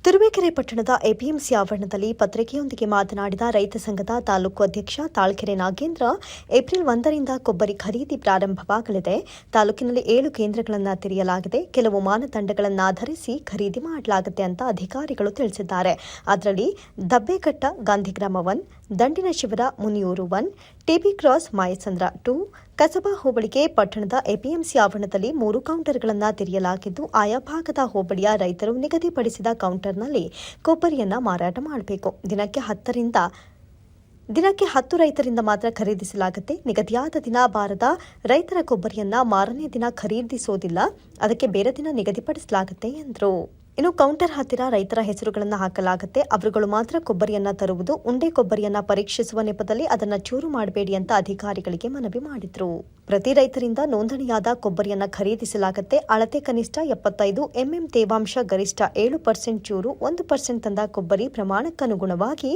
ತುರುವೇಕೆರೆ ಪಟ್ಟಣದ ಎಪಿಎಂಸಿ ಆವರಣದಲ್ಲಿ ಪತ್ರಿಕೆಯೊಂದಿಗೆ ಮಾತನಾಡಿದ ರೈತ ಸಂಘದ ತಾಲೂಕು ಅಧ್ಯಕ್ಷ ತಾಳ್ಕೆರೆ ನಾಗೇಂದ್ರ, ಏಪ್ರಿಲ್ 1ರಿಂದ ಕೊಬ್ಬರಿ ಖರೀದಿ ಪ್ರಾರಂಭವಾಗಲಿದೆ. ತಾಲೂಕಿನಲ್ಲಿ 7 ಕೇಂದ್ರಗಳನ್ನು ತೆರೆಯಲಾಗಿದೆ. ಕೆಲವು ಮಾನದಂಡಗಳನ್ನಾಧರಿಸಿ ಖರೀದಿ ಮಾಡಲಾಗುತ್ತೆ ಅಂತ ಅಧಿಕಾರಿಗಳು ತಿಳಿಸಿದ್ದಾರೆ. ಅದರಲ್ಲಿ ದಬ್ಬೆಘಟ್ಟ ಗಾಂಧಿಗ್ರಾಮ 1, ದಂಡಿನ ಶಿವರ ಮುನಿಯೂರು 1, ಟಿಬಿ ಕ್ರಾಸ್ ಮಾಯಸಂದ್ರ 2, ಕಸಬಾ ಹೋಬಳಿಗೆ ಪಟ್ಟಣದ ಎಪಿಎಂಸಿ ಆವರಣದಲ್ಲಿ 3 ಕೌಂಟರ್ಗಳನ್ನು ತೆರೆಯಲಾಗಿದ್ದು, ಆಯಾ ಭಾಗದ ಹೋಬಳಿಯ ರೈತರು ನಿಗದಿಪಡಿಸಿದ ಕೌಂಟರ್ನಲ್ಲಿ ಕೊಬ್ಬರಿಯನ್ನು ಮಾರಾಟ ಮಾಡಬೇಕು. ದಿನಕ್ಕೆ 10 ರೈತರಿಂದ ಮಾತ್ರ ಖರೀದಿಸಲಾಗುತ್ತೆ. ನಿಗದಿಯಾದ ದಿನ ಬಾರದ ರೈತರ ಕೊಬ್ಬರಿಯನ್ನು ಮಾರನೇ ದಿನ ಖರೀದಿಸೋದಿಲ್ಲ. ಅದಕ್ಕೆ ಬೇರೆ ದಿನ ನಿಗದಿಪಡಿಸಲಾಗುತ್ತೆ ಎಂದರು. ಇನ್ನು ಕೌಂಟರ್ ಹತ್ತಿರ ರೈತರ ಹೆಸರುಗಳನ್ನು ಹಾಕಲಾಗುತ್ತೆ. ಅವರುಗಳು ಮಾತ್ರ ಕೊಬ್ಬರಿಯನ್ನ ತರುವುದು. ಉಂಡೆ ಕೊಬ್ಬರಿಯನ್ನ ಪರೀಕ್ಷಿಸುವ ನೆಪದಲ್ಲಿ ಅದನ್ನು ಚೂರು ಮಾಡಬೇಡಿ ಅಂತ ಅಧಿಕಾರಿಗಳಿಗೆ ಮನವಿ ಮಾಡಿದ್ರು. ಪ್ರತಿ ರೈತರಿಂದ ನೋಂದಣಿಯಾದ ಕೊಬ್ಬರಿಯನ್ನ ಖರೀದಿಸಲಾಗುತ್ತೆ. ಅಳತೆ ಕನಿಷ್ಠ 75 ಎಂಎಂ, ತೇವಾಂಶ ಗರಿಷ್ಠ 7% ಚೂರು, 1% ತಂದ ಕೊಬ್ಬರಿ ಪ್ರಮಾಣಕ್ಕನುಗುಣವಾಗಿ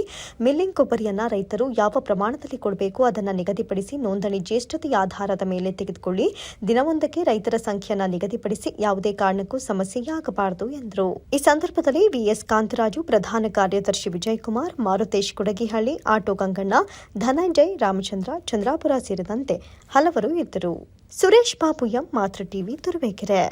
ಮಿಲ್ಲಿಂಗ್ ಕೊಬ್ಬರಿಯನ್ನ ರೈತರು ಯಾವ ಪ್ರಮಾಣದಲ್ಲಿ ಕೊಡಬೇಕು ಅದನ್ನು ನಿಗದಿಪಡಿಸಿ ನೋಂದಣಿ ಜ್ಯೇಷ್ಠತೆಯ ಆಧಾರದ ಮೇಲೆ ತೆಗೆದುಕೊಳ್ಳಿ. ದಿನವೊಂದಕ್ಕೆ ರೈತರ ಸಂಖ್ಯೆಯನ್ನು ನಿಗದಿಪಡಿಸಿ ಯಾವುದೇ ಕಾರಣಕ್ಕೂ ಸಮಸ್ಯೆಯಾಗಬಾರದು ಎಂದರು. ಈ ಸಂದರ್ಭದಲ್ಲಿ ವಿಎಸ್ ಕಾಂತರಾಜು, ಪ್ರಧಾನ ಕಾರ್ಯದರ್ಶಿ ವಿಜಯಕುಮಾರ್, ಮಾರುತೇಶ್ ಕುಡಗಿಹಳ್ಳಿ, ಆಟೋ ಗಂಗಣ್ಣ, ಧನಂಜಯ್, ರಾಮಚಂದ್ರ, ಚಂದ್ರಾಪುರ ಸೇರಿದಂತೆ ಹಲವರು ಇದ್ದರು. ಸುರೇಶ್ ಬಾಬು ಎಂ, ಮಾತೃ ಟಿವಿ, ತುರುವೇಕೆರೆ.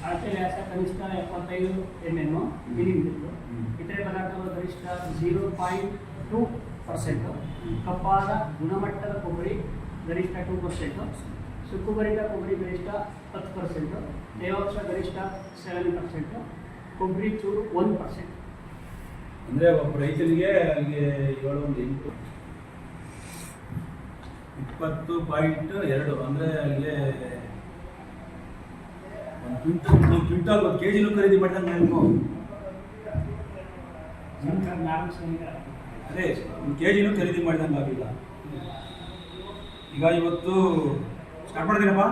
ಅಳತೆ ವ್ಯಾಸ ಕನಿಷ್ಠ 75 ಎಂಎಂ, ಮಿಲಿಂಗ್ ಇತರೆ ಪದಾರ್ಥಗಳು ಗರಿಷ್ಠ 0.2%, ಕಪ್ಪಾದ ಗುಣಮಟ್ಟದ ಕೊಬ್ಬರಿ ಗರಿಷ್ಠ 2%, ಸುಕ್ಕುಭರಿತ ಕೊಬ್ಬರಿ ಗರಿಷ್ಠ 10%, ತೇವಾಂಶ ಗರಿಷ್ಠ 7%, ಕೊಬ್ಬರಿ ಚೂರು 1%. ಅಂದರೆ ಒಬ್ಬ ರೈತನಿಗೆ ಅಲ್ಲಿಗೆ 7 20.2 ಅಂದರೆ ಅಲ್ಲಿಗೆ ಕ್ವಿಂಟಾಲ್ 1 ಕೆಜಿನೂ ಖರೀದಿ ಮಾಡಿದಂಗೆ ನೀವು ಅದೇ 1 ಕೆಜಿನೂ ಖರೀದಿ ಮಾಡಿದಂಗೆ ಆಗಿಲ್ಲ. ಈಗ ಇವತ್ತು ಸ್ಟಾರ್ಟ್ ಮಾಡಿದ್ದೀನಪ್ಪ.